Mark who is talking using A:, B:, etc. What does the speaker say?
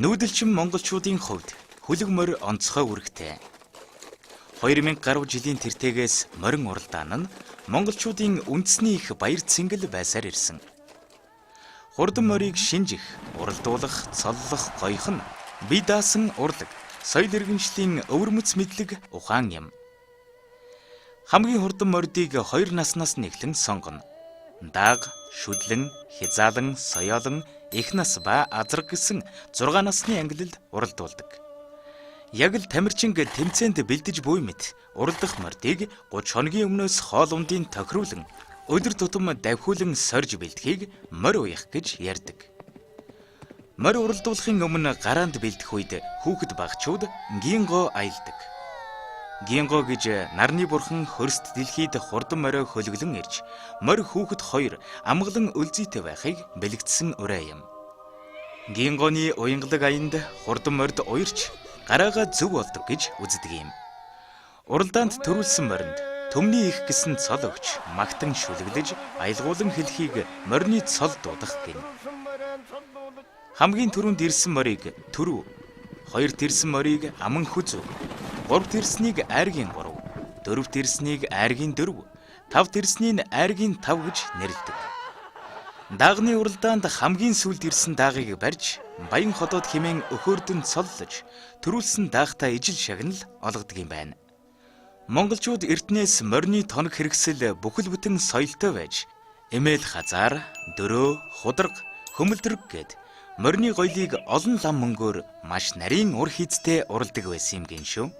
A: Нүүдэлчин монголчуудын хувьд хөлөг морь онцгой үүрэгтэй. 2000 гаруй жилийн тэртегээс морин уралдаан нь монголчуудын үндэсний их баяр цэнгэл байсаар ирсэн. Хурдан морийг шинжих, уралдуулах, цоллох гоёх нь бие даасан урлаг, соёл иргэншлийн өвөрмөц мэдлэг ухаан юм. Хамгийн хурдан мордыг 2 наснаас нэхлэн сонгоно. Дааг, шүдлэн, хязаалан, соёолон, их нас ба азраг гэсэн 6 насны ангилалд уралдуулдаг. Яг л тамирчин тэмцээнд бэлдэж буй мэт уралдах мордыг 30 хоногийн өмнөөс хоол ундын тохируулан өдөр тутам давхиулан сорж бэлдэхийг морь уях гэж ярьдаг. Морь уралдуулахын өмнө гараанд бэлдэх үед хүүхэд багчууд гинго аялдаг. Гинго гэж нарны бурхан хөрст дэлхийд хурдан морио хөлөглөн ирж морь хүүхэд 2 амгалан өлзийтэй байхыг бэлэгдсэн урай юм. Гингоны уянгалаг аянд хурдан морьд уярч гараага зөв болдог гэж үздэг юм. Уралдаанд төрүүлсэн моринд төмний их гэсэн цол өгч магтан шүлэглэж аялгуулан хэлхийг морины цол дуудах гин. Хамгийн түрүүнд ирсэн морийг түрүү, 2 тэрсэн морийг аман хүзүү, 3 тэрснийг айргийн 3, 4 тэрснийг айргийн 4, 5 тэрснийг айргийн 5 гэж нэрлэдэг. Даагны уралдаанд хамгийн сүүлд ирсэн даагыг барьж, баян ходоод хэмээн өхөөрдөн цоллож, төрүүлсэн даагтаа ижил шагнал олгодог юм байна. Монголчууд эртнээс морины тоног хэрэгсэл бүхэл бүтэн соёлтой байж, эмээл хазаар, дөрөө, худраг, хөмөлдрөг гэд морины гоёлыг олон лам мөнгөөр маш нарийн ур хийцтэй уралдаг байсан юм гин шүү.